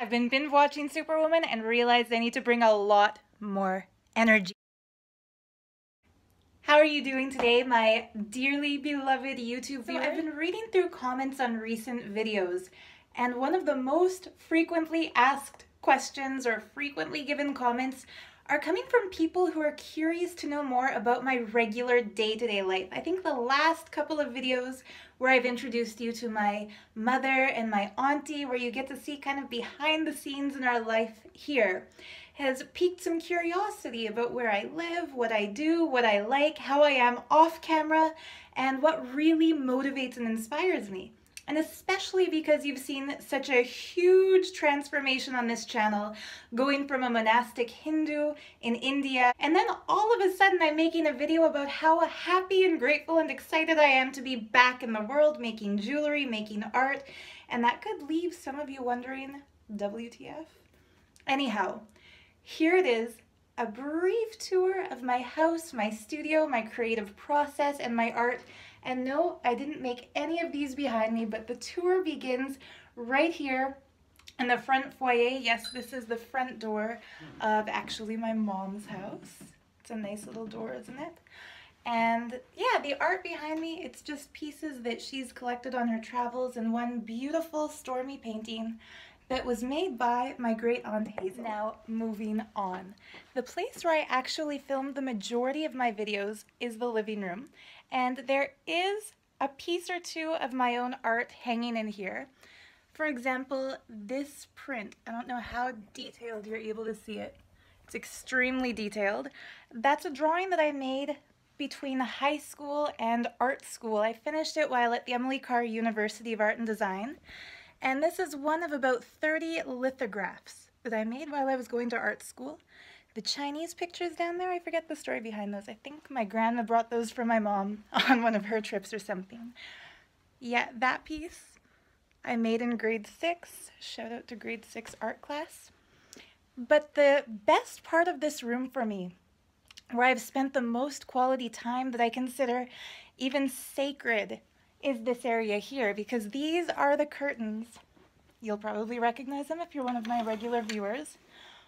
I've been binge watching Superwoman and realized I need to bring a lot more energy. How are you doing today, my dearly beloved YouTube viewers? So I've been reading through comments on recent videos, and one of the most frequently asked questions or frequently given comments are coming from people who are curious to know more about my regular day-to-day life. I think the last couple of videos where I've introduced you to my mother and my auntie, where you get to see kind of behind the scenes in our life here, has piqued some curiosity about where I live, what I do, what I like, how I am off camera, and what really motivates and inspires me. And especially because you've seen such a huge transformation on this channel, going from a monastic Hindu in India, and then all of a sudden I'm making a video about how happy and grateful and excited I am to be back in the world, making jewelry, making art, and that could leave some of you wondering, WTF? Anyhow, here it is, a brief tour of my house, my studio, my creative process, and my art. And no, I didn't make any of these behind me, but the tour begins right here in the front foyer. Yes, this is the front door of actually my mom's house. It's a nice little door, isn't it? And yeah, the art behind me, it's just pieces that she's collected on her travels, and one beautiful stormy painting that was made by my great aunt Hazel. Now, moving on. The place where I actually filmed the majority of my videos is the living room, and there is a piece or two of my own art hanging in here. For example, this print. I don't know how detailed you're able to see it. It's extremely detailed. That's a drawing that I made between high school and art school. I finished it while at the Ammolite University of Art and Design. And this is one of about 30 lithographs that I made while I was going to art school. The Chinese pictures down there, I forget the story behind those. I think my grandma brought those for my mom on one of her trips or something. Yeah, that piece I made in grade 6. Shout out to grade 6 art class. But the best part of this room for me, where I've spent the most quality time that I consider even sacred, is this area here, because these are the curtains. You'll probably recognize them if you're one of my regular viewers,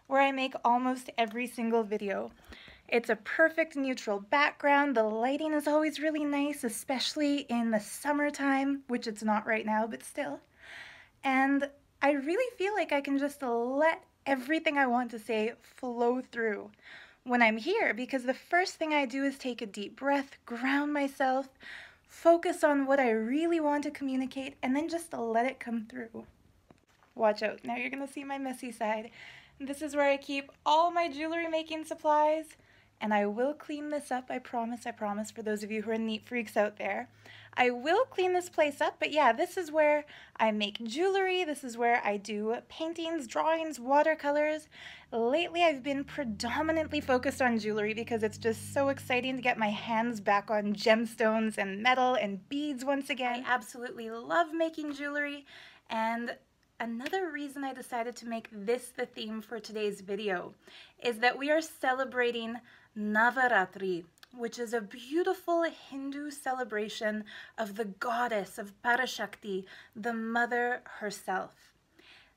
where I make almost every single video. It's a perfect neutral background. The lighting is always really nice, especially in the summertime, which it's not right now, but still. And I really feel like I can just let everything I want to say flow through when I'm here, because the first thing I do is take a deep breath, ground myself, focus on what I really want to communicate, and then just let it come through. Watch out, now you're gonna see my messy side. This is where I keep all my jewelry making supplies, and I will clean this up, I promise, for those of you who are neat freaks out there. I will clean this place up, but yeah, this is where I make jewelry, this is where I do paintings, drawings, watercolors. Lately, I've been predominantly focused on jewelry because it's just so exciting to get my hands back on gemstones and metal and beads once again. I absolutely love making jewelry, and another reason I decided to make this the theme for today's video is that we are celebrating Navaratri, which is a beautiful Hindu celebration of the goddess of Parashakti, the mother herself.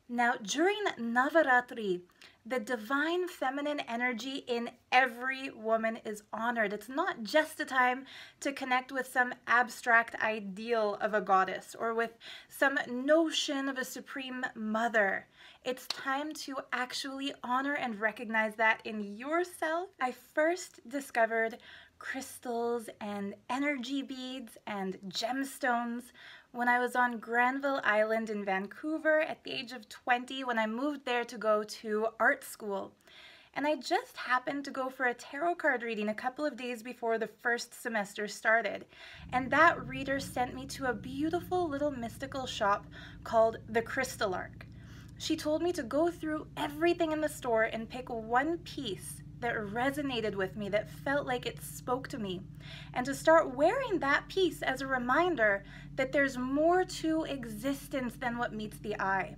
Now, during Navaratri, the divine feminine energy in every woman is honored. It's not just a time to connect with some abstract ideal of a goddess or with some notion of a supreme mother. It's time to actually honor and recognize that in yourself. I first discovered crystals and energy beads and gemstones when I was on Granville Island in Vancouver at the age of 20, when I moved there to go to art school. And I just happened to go for a tarot card reading a couple of days before the first semester started. And that reader sent me to a beautiful little mystical shop called the Crystal Arc. She told me to go through everything in the store and pick one piece that resonated with me, that felt like it spoke to me, and to start wearing that piece as a reminder that there's more to existence than what meets the eye.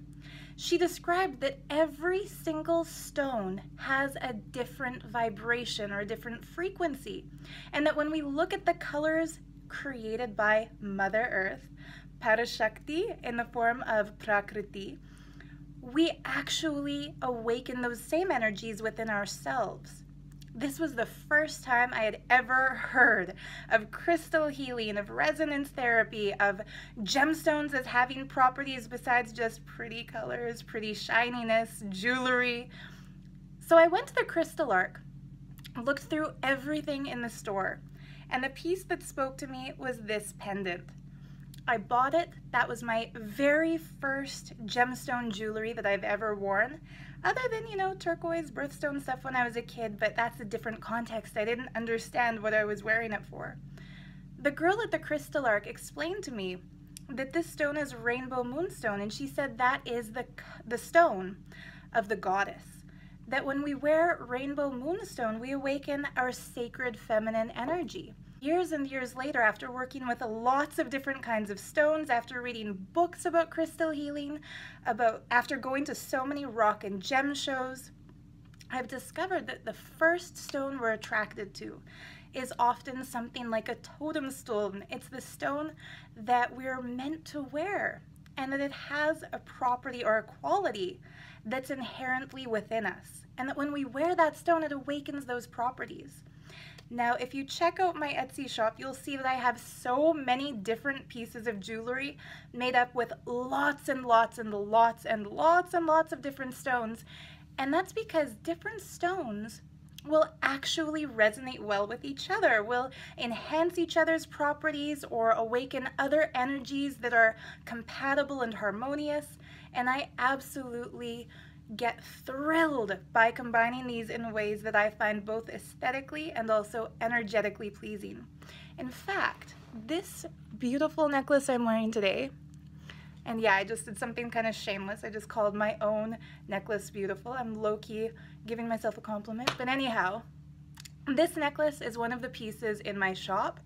She described that every single stone has a different vibration or a different frequency, and that when we look at the colors created by Mother Earth, Parashakti in the form of Prakriti, we actually awaken those same energies within ourselves. This was the first time I had ever heard of crystal healing, of resonance therapy, of gemstones as having properties besides just pretty colors, pretty shininess, jewelry. So I went to the Crystal Arc, looked through everything in the store, and the piece that spoke to me was this pendant. I bought it. That was my very first gemstone jewelry that I've ever worn, other than, you know, turquoise birthstone stuff when I was a kid, but that's a different context. I didn't understand what I was wearing it for. The girl at the Crystal Arc explained to me that this stone is rainbow moonstone, and she said that is the stone of the goddess. That when we wear rainbow moonstone, we awaken our sacred feminine energy. Years and years later, after working with lots of different kinds of stones, after reading books about crystal healing, after going to so many rock and gem shows, I've discovered that the first stone we're attracted to is often something like a totem stone. It's the stone that we're meant to wear, and that it has a property or a quality that's inherently within us. And that when we wear that stone, it awakens those properties. Now, if you check out my Etsy shop, you'll see that I have so many different pieces of jewelry made up with lots and lots and lots and lots and lots of different stones. And that's because different stones will actually resonate well with each other, will enhance each other's properties or awaken other energies that are compatible and harmonious. And I absolutely get thrilled by combining these in ways that I find both aesthetically and also energetically pleasing. In fact, this beautiful necklace I'm wearing today, and yeah, I just did something kind of shameless. I just called my own necklace beautiful. I'm low-key giving myself a compliment. But anyhow, this necklace is one of the pieces in my shop,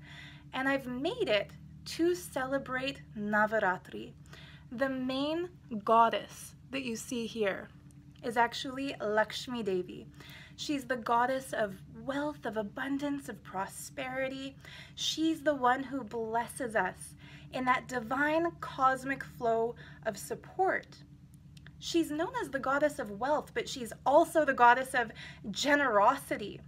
and I've made it to celebrate Navaratri. The main goddess that you see here is actually Lakshmi Devi. She's the goddess of wealth, of abundance, of prosperity. She's the one who blesses us in that divine cosmic flow of support. She's known as the goddess of wealth, but she's also the goddess of generosity.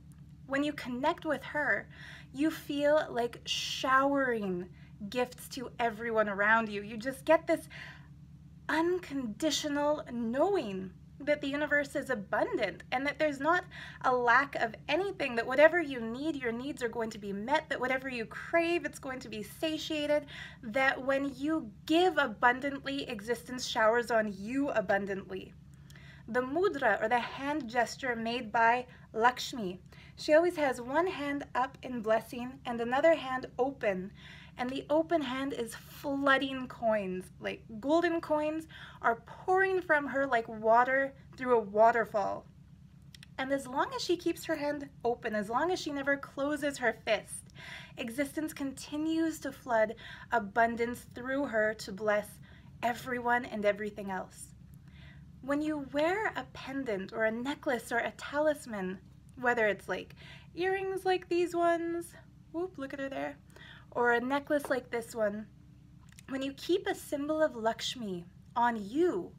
When you connect with her, you feel like showering gifts to everyone around you. You just get this unconditional knowing that the universe is abundant and that there's not a lack of anything, that whatever you need, your needs are going to be met, that whatever you crave, it's going to be satiated, that when you give abundantly, existence showers on you abundantly. The mudra, or the hand gesture made by Lakshmi, she always has one hand up in blessing and another hand open. And the open hand is flooding coins, like golden coins are pouring from her like water through a waterfall. And as long as she keeps her hand open, as long as she never closes her fist, existence continues to flood abundance through her to bless everyone and everything else. When you wear a pendant or a necklace or a talisman, whether it's like earrings like these ones, whoop, look at her there, or a necklace like this one, when you keep a symbol of Lakshmi on you,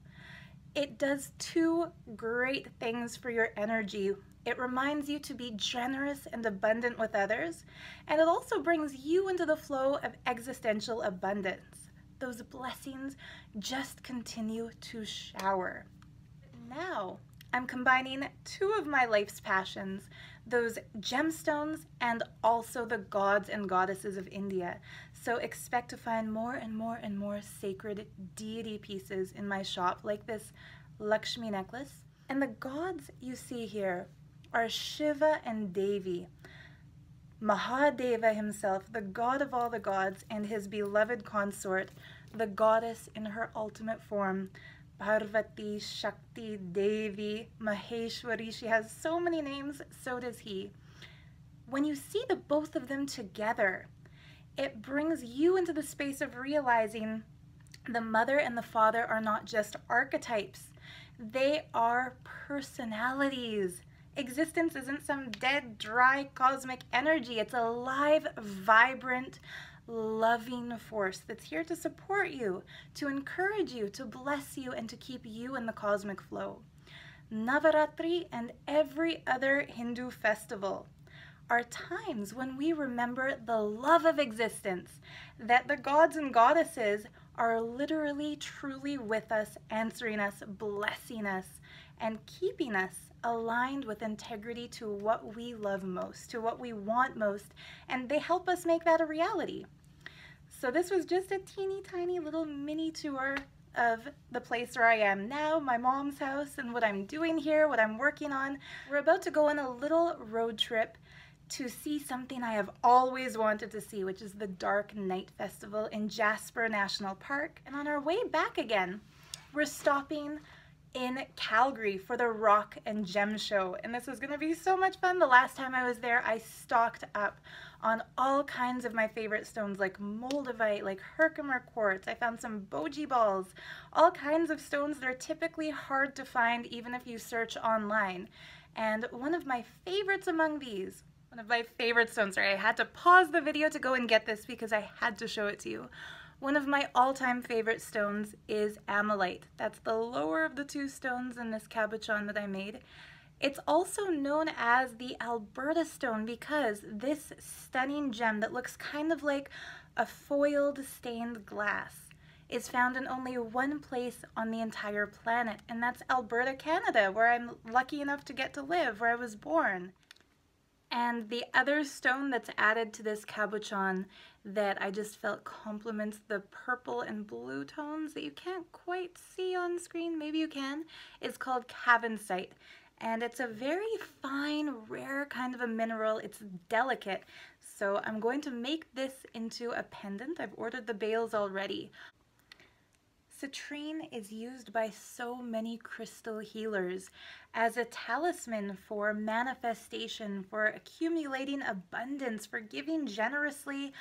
it does two great things for your energy. It reminds you to be generous and abundant with others, and it also brings you into the flow of existential abundance. Those blessings just continue to shower. Now, I'm combining two of my life's passions, those gemstones and also the gods and goddesses of India. So expect to find more and more and more sacred deity pieces in my shop, like this Laxmi necklace. And the gods you see here are Shiva and Devi. Mahadeva himself, the god of all the gods, and his beloved consort, the goddess in her ultimate form, Parvati, Shakti, Devi, Maheshwari. She has so many names, so does he. When you see the both of them together, it brings you into the space of realizing the mother and the father are not just archetypes. They are personalities. Existence isn't some dead, dry cosmic energy. It's a live, vibrant, loving force that's here to support you, to encourage you, to bless you, and to keep you in the cosmic flow. Navaratri and every other Hindu festival are times when we remember the love of existence, that the gods and goddesses are literally truly with us, answering us, blessing us, and keeping us aligned with integrity to what we love most, to what we want most, and they help us make that a reality. So this was just a teeny tiny little mini tour of the place where I am now, my mom's house, and what I'm doing here, what I'm working on. We're about to go on a little road trip to see something I have always wanted to see, which is the Dark Night Festival in Jasper National Park. And on our way back again, we're stopping in Calgary for the Rock and Gem Show, and this is going to be so much fun. The last time I was there, I stocked up on all kinds of my favorite stones, like moldavite, like Herkimer quartz. I found some boji balls, all kinds of stones that are typically hard to find even if you search online. And one of my favorites among these, one of my favorite stones, sorry, I had to pause the video to go and get this because I had to show it to you. One of my all-time favorite stones is Ammolite. That's the lower of the two stones in this cabochon that I made. It's also known as the Alberta stone because this stunning gem that looks kind of like a foiled stained glass is found in only one place on the entire planet, and that's Alberta, Canada, where I'm lucky enough to get to live, where I was born. And the other stone that's added to this cabochon that I just felt complements the purple and blue tones that you can't quite see on screen, maybe you can, is called cavensite. And it's a very fine, rare kind of a mineral. It's delicate. So I'm going to make this into a pendant. I've ordered the bales already. Citrine is used by so many crystal healers as a talisman for manifestation, for accumulating abundance, for giving generously,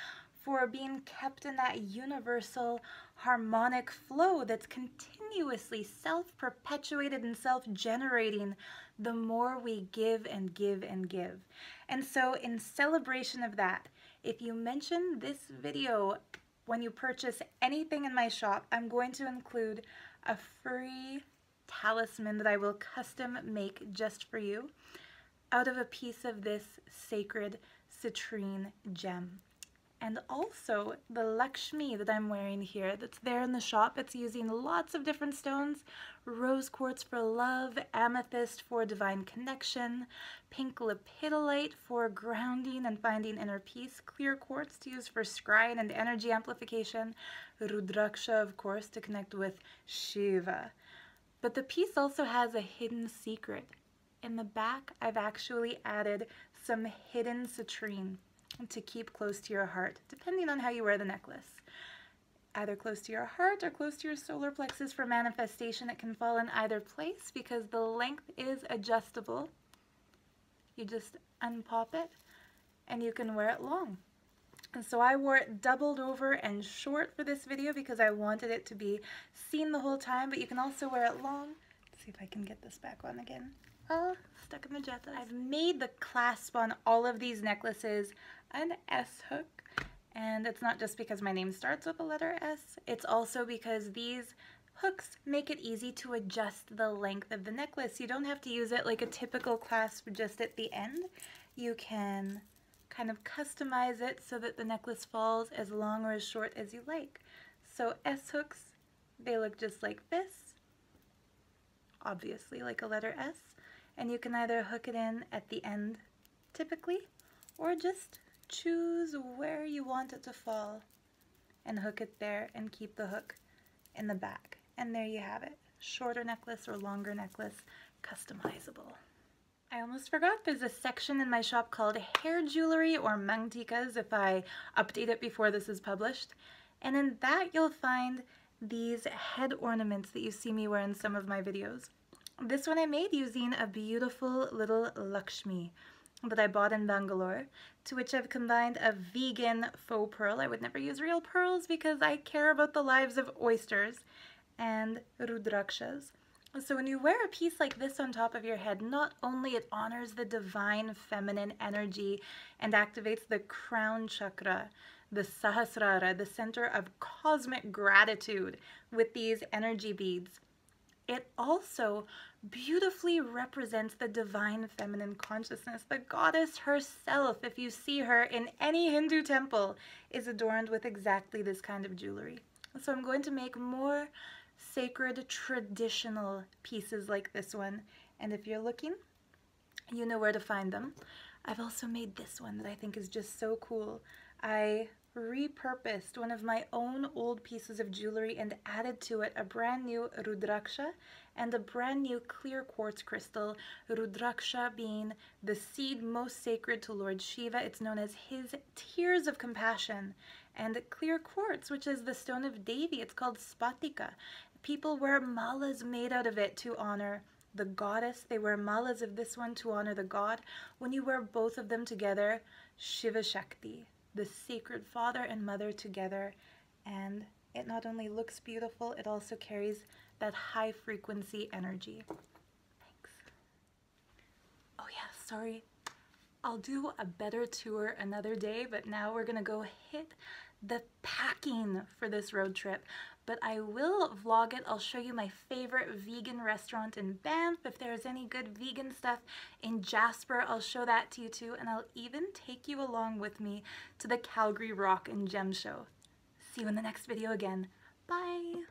for being kept in that universal harmonic flow that's continuously self-perpetuated and self-generating the more we give and give and give. And so in celebration of that, if you mention this video when you purchase anything in my shop, I'm going to include a free talisman that I will custom make just for you out of a piece of this sacred citrine gem. And also the Lakshmi that I'm wearing here, that's there in the shop, it's using lots of different stones: rose quartz for love, amethyst for divine connection, pink lepidolite for grounding and finding inner peace, clear quartz to use for scrying and energy amplification, Rudraksha, of course, to connect with Shiva. But the piece also has a hidden secret. In the back, I've actually added some hidden citrine to keep close to your heart, depending on how you wear the necklace. Either close to your heart or close to your solar plexus for manifestation. It can fall in either place because the length is adjustable. You just unpop it and you can wear it long. And so I wore it doubled over and short for this video because I wanted it to be seen the whole time, but you can also wear it long. Let's see if I can get this back on again. Oh, stuck in the jet. I've made the clasp on all of these necklaces an S hook, and it's not just because my name starts with the letter S, it's also because these hooks make it easy to adjust the length of the necklace. You don't have to use it like a typical clasp just at the end. You can kind of customize it so that the necklace falls as long or as short as you like. So S hooks, they look just like this, obviously like a letter S, and you can either hook it in at the end typically, or just choose where you want it to fall and hook it there and keep the hook in the back. And there you have it. Shorter necklace or longer necklace, customizable. I almost forgot, there's a section in my shop called hair jewelry or mangtikas if I update it before this is published. And in that you'll find these head ornaments that you see me wear in some of my videos. This one I made using a beautiful little Lakshmi that I bought in Bangalore, to which I've combined a vegan faux pearl. I would never use real pearls because I care about the lives of oysters, and Rudrakshas. So when you wear a piece like this on top of your head, not only it honors the divine feminine energy and activates the crown chakra, the Sahasrara, the center of cosmic gratitude, with these energy beads. It also beautifully represents the divine feminine consciousness. The goddess herself, if you see her in any Hindu temple, is adorned with exactly this kind of jewelry. So I'm going to make more sacred traditional pieces like this one. And if you're looking, you know where to find them. I've also made this one that I think is just so cool. I repurposed one of my own old pieces of jewelry and added to it a brand new Rudraksha and a brand new clear quartz crystal, Rudraksha being the seed most sacred to Lord Shiva. It's known as his tears of compassion. And clear quartz, which is the stone of Devi, it's called spatika. People wear malas made out of it to honor the goddess. They wear malas of this one to honor the god. When you wear both of them together, Shiva Shakti, the sacred father and mother together, and it not only looks beautiful, it also carries that high frequency energy. Thanks. Oh yeah, sorry. I'll do a better tour another day, but now we're gonna go hit the packing for this road trip. But I will vlog it. I'll show you my favorite vegan restaurant in Banff. If there's any good vegan stuff in Jasper, I'll show that to you too. And I'll even take you along with me to the Calgary Rock and Gem Show. See you in the next video again. Bye!